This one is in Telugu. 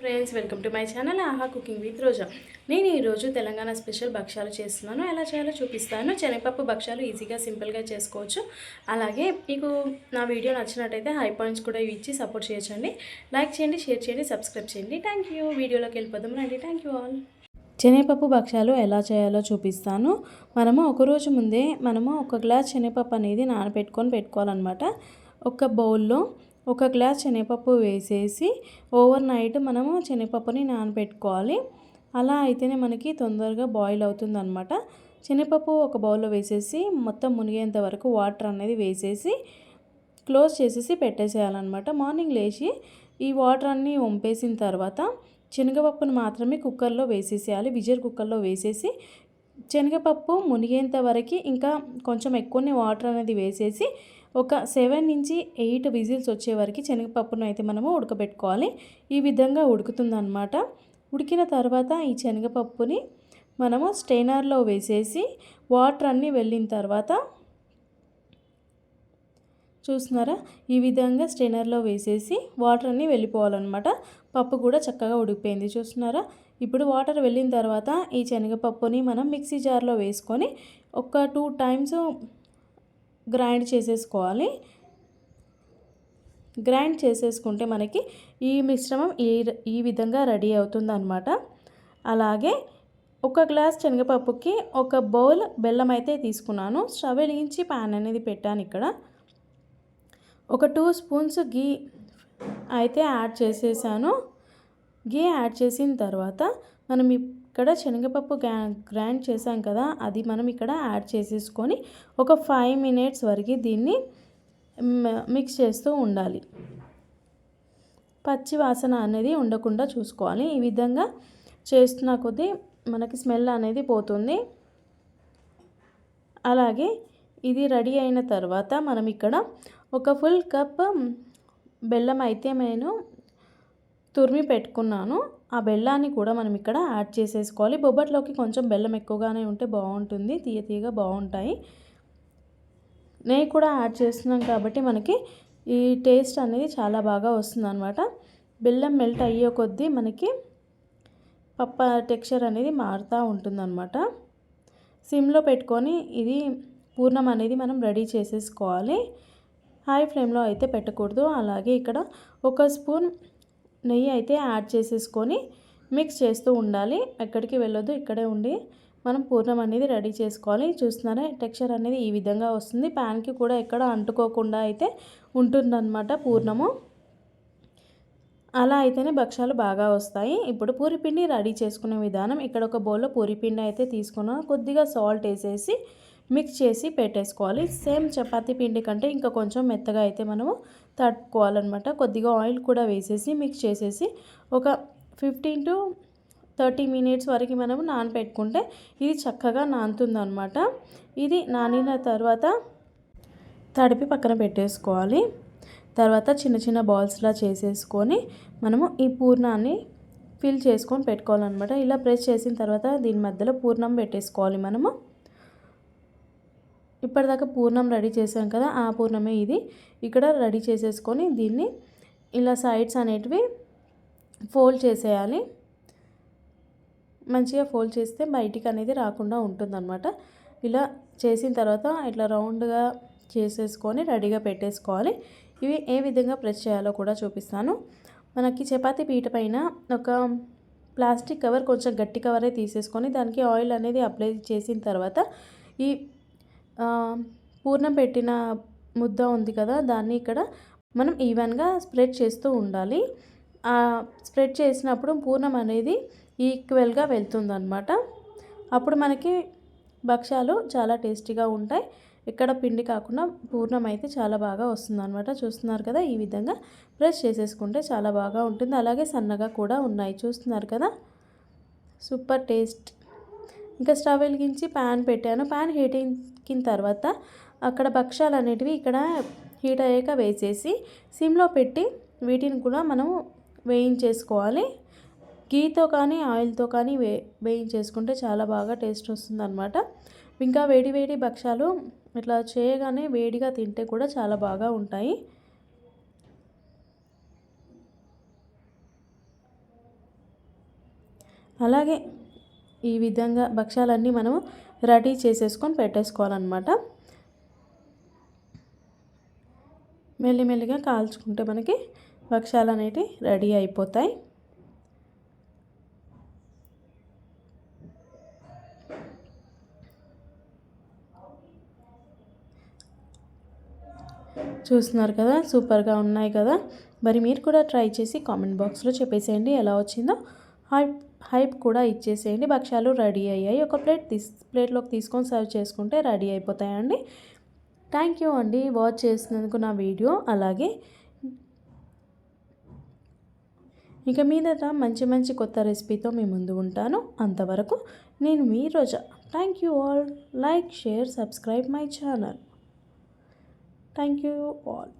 Friends, welcome to my channel ఆహా కుకింగ్ విత్ రోజా. నేను ఈరోజు తెలంగాణ స్పెషల్ భక్షాలు చేస్తున్నాను. ఎలా చేయాలో చూపిస్తాను. శనగపప్పు భక్షాలు ఈజీగా సింపుల్గా చేసుకోవచ్చు. అలాగే మీకు నా వీడియో నచ్చినట్టయితే హై పాయింట్స్ కూడా ఇచ్చి సపోర్ట్ చేయొచ్చండి. లైక్ చేయండి, షేర్ చేయండి, సబ్స్క్రైబ్ చేయండి. Thank you. వీడియోలోకి వెళ్ళిపోదాం రండి. Thank you all. శనగపప్పు భక్షాలు ఎలా చేయాలో చూపిస్తాను. ఒకరోజు ముందే ఒక గ్లాస్ శనగపప్పు అనేది పెట్టుకోవాలన్నమాట. ఒక బౌల్లో ఒక గ్లాస్ శనగపప్పు వేసేసి ఓవర్ నైట్ శనగపప్పుని నానబెట్టుకోవాలి. అలా అయితేనే మనకి తొందరగా బాయిల్ అవుతుందన్నమాట. శనగపప్పు ఒక బౌల్లో వేసేసి మొత్తం మునిగేంత వరకు వాటర్ అనేది వేసేసి క్లోజ్ చేసేసి పెట్టేసేయాలన్నమాట. మార్నింగ్ లేచి ఈ వాటర్ అన్నీ వంపేసిన తర్వాత శనగపప్పును మాత్రమే కుక్కర్లో వేసేసేయాలి. విజర్ కుక్కర్లో వేసేసి శనగపప్పు మునిగేంత వరకు ఇంకా కొంచెం ఎక్కువనే వాటర్ అనేది వేసేసి ఒక 7 నుంచి 8 విజిల్స్ వచ్చే వరకు శనగపప్పును అయితే ఉడకబెట్టుకోవాలి. ఈ విధంగా ఉడుకుతుందన్నమాట. ఉడికిన తర్వాత ఈ శనగపప్పుని స్ట్రైనర్లో వేసేసి వాటర్ అన్నీ వెళ్ళిన తర్వాత చూస్తున్నారా, ఈ విధంగా స్ట్రైనర్లో వేసేసి వాటర్ అన్నీ వెళ్ళిపోవాలన్నమాట. పప్పు కూడా చక్కగా ఉడికిపోయింది చూస్తున్నారా. ఇప్పుడు వాటర్ వెళ్ళిన తర్వాత ఈ శనగపప్పుని మిక్సీ జార్లో వేసుకొని ఒక 2 టైమ్స్ గ్రైండ్ చేసేసుకోవాలి. గ్రైండ్ చేసేసుకుంటే మనకి ఈ మిశ్రమం ఈ విధంగా రెడీ అవుతుందన్నమాట. అలాగే ఒక గ్లాస్ శనగపప్పుకి ఒక బౌల్ బెల్లం అయితే తీసుకున్నాను. స్టవ్ వెలిగించి ప్యాన్ అనేది పెట్టాను. ఇక్కడ ఒక 2 స్పూన్స్ గీ అయితే యాడ్ చేసేసాను. గీ యాడ్ చేసిన తర్వాత ఇక్కడ శనగపప్పు గ్రైండ్ చేసాం కదా, అది ఇక్కడ యాడ్ చేసేసుకొని ఒక 5 మినిట్స్ వరకు దీన్ని మిక్స్ చేస్తూ ఉండాలి. పచ్చి వాసన అనేది ఉండకుండా చూసుకోవాలి. ఈ విధంగా చేస్తున్న కొద్దీ మనకి స్మెల్ అనేది పోతుంది. అలాగే ఇది రెడీ అయిన తర్వాత ఇక్కడ ఒక ఫుల్ కప్ బెల్లం అయితే నేను తురిమి పెట్టుకున్నాను. ఆ బెల్లాన్ని కూడా ఇక్కడ యాడ్ చేసేసుకోవాలి. బొబ్బట్లోకి కొంచెం బెల్లం ఎక్కువగానే ఉంటే బాగుంటుంది, తీయ తీయగా బాగుంటాయి. నెయ్యి కూడా యాడ్ చేస్తున్నాం కాబట్టి మనకి ఈ టేస్ట్ అనేది చాలా బాగా వస్తుందన్నమాట. బెల్లం మెల్ట్ అయ్యే కొద్దీ మనకి పప్పు టెక్స్చర్ అనేది మారుతూ ఉంటుందన్నమాట. సిమ్లో పెట్టుకొని ఇది పూర్ణం అనేది రెడీ చేసేసుకోవాలి. హై ఫ్లేమ్లో అయితే పెట్టకూడదు. అలాగే ఇక్కడ ఒక స్పూన్ నెయ్యి అయితే యాడ్ చేసేసుకొని మిక్స్ చేస్తూ ఉండాలి. ఎక్కడికి వెళ్ళొద్దు, ఇక్కడే ఉండి పూర్ణం అనేది రెడీ చేసుకోవాలి. చూస్తున్నారా, టెక్స్చర్ అనేది ఈ విధంగా వస్తుంది. ప్యాన్కి కూడా ఎక్కడ అంటుకోకుండా అయితే ఉంటుందన్నమాట పూర్ణము. అలా అయితేనే భక్షాలు బాగా వస్తాయి. ఇప్పుడు పూరిపిండి రెడీ చేసుకునే విధానం. ఇక్కడ ఒక బౌల్లో పూరిపిండి అయితే తీసుకున్నాను. కొద్దిగా సాల్ట్ వేసేసి మిక్స్ చేసి పెట్టేసుకోవాలి. సేమ్ చపాతీ పిండి కంటే ఇంకా కొంచెం మెత్తగా అయితే తట్టుకోవాలన్నమాట. కొద్దిగా ఆయిల్ కూడా వేసేసి మిక్స్ చేసేసి ఒక 15 to 30 మినిట్స్ వరకు నానబెట్టుకుంటే ఇది చక్కగా నానుతుందన్నమాట. ఇది నానిన తర్వాత తడిపి పక్కన పెట్టేసుకోవాలి. తర్వాత చిన్న చిన్న బాల్స్లా చేసేసుకొని ఈ పూర్ణాన్ని ఫిల్ చేసుకొని పెట్టుకోవాలన్నమాట. ఇలా ప్రెస్ చేసిన తర్వాత దీని మధ్యలో పూర్ణం పెట్టేసుకోవాలి. ఇప్పటిదాకా పూర్ణం రెడీ చేసాం కదా, ఆ పూర్ణమే ఇది. ఇక్కడ రెడీ చేసేసుకొని దీన్ని ఇలా సైడ్స్ అనేటివి ఫోల్డ్ చేసేయాలి. మంచిగా ఫోల్డ్ చేస్తే బయటికి అనేది రాకుండా ఉంటుందన్నమాట. ఇలా చేసిన తర్వాత ఇట్లా రౌండ్గా చేసేసుకొని రెడీగా పెట్టేసుకోవాలి. ఇవి ఏ విధంగా ప్రెస్ చేయాలో కూడా చూపిస్తాను. మనకి చపాతీ పీట పైన ఒక ప్లాస్టిక్ కవర్, కొంచెం గట్టి కవరే తీసేసుకొని దానికి ఆయిల్ అనేది అప్లై చేసిన తర్వాత ఈ పూర్ణం పెట్టిన ముద్ద ఉంది కదా, దాన్ని ఇక్కడ ఈవెన్గా స్ప్రెడ్ చేస్తూ ఉండాలి. స్ప్రెడ్ చేసినప్పుడు పూర్ణం అనేది ఈక్వల్గా వెళ్తుందన్నమాట. అప్పుడు మనకి భక్షాలు చాలా టేస్టీగా ఉంటాయి. ఇక్కడ పిండి కాకుండా పూర్ణం అయితే చాలా బాగా వస్తుందన్నమాట. చూస్తున్నారు కదా, ఈ విధంగా ప్రెస్ చేసేసుకుంటే చాలా బాగా ఉంటుంది. అలాగే సన్నగా కూడా ఉన్నాయి, చూస్తున్నారు కదా, సూపర్ టేస్ట్. ఇంకా స్టవ్ వెలిగించి ప్యాన్ పెట్టాను. ప్యాన్ హీట్ ఎక్కిన తర్వాత అక్కడ భక్షాలు అనేటివి ఇక్కడ హీట్ అయ్యాక వేసేసి సిమ్లో పెట్టి వీటిని కూడా వేయించేసుకోవాలి. గీతో కానీ ఆయిల్తో కానీ వేయించేసుకుంటే చాలా బాగా టేస్ట్ వస్తుందన్నమాట. ఇంకా వేడి వేడి భక్షాలు ఇట్లా చేయగానే వేడిగా తింటే కూడా చాలా బాగా ఉంటాయి. అలాగే ఈ విధంగా భక్షాలన్నీ మనము రెడీ చేసేసుకొని పెట్టేసుకోవాలన్నమాట. మెల్లిమెల్లిగా కాల్చుకుంటే మనకి భక్షాలు అనేటివి రెడీ అయిపోతాయి. చూస్తున్నారు కదా, సూపర్గా ఉన్నాయి కదా. మరి మీరు కూడా ట్రై చేసి కామెంట్ బాక్స్లో చెప్పేసేయండి ఎలా వచ్చిందో. హైప్ కూడా ఇచ్చేసేయండి. భక్షాలు రెడీ అయ్యాయి. ఒక ప్లేట్లోకి తీసుకొని సర్వ్ చేసుకుంటే రెడీ అయిపోతాయండి. థ్యాంక్ యూ అండి వాచ్ చేసినందుకు నా వీడియో. అలాగే ఇక మీదట మంచి మంచి కొత్త రెసిపీతో మీ ముందు ఉంటాను. అంతవరకు నేను మీ Roja. Thank you all. Like, share, subscribe my channel. Thank you all.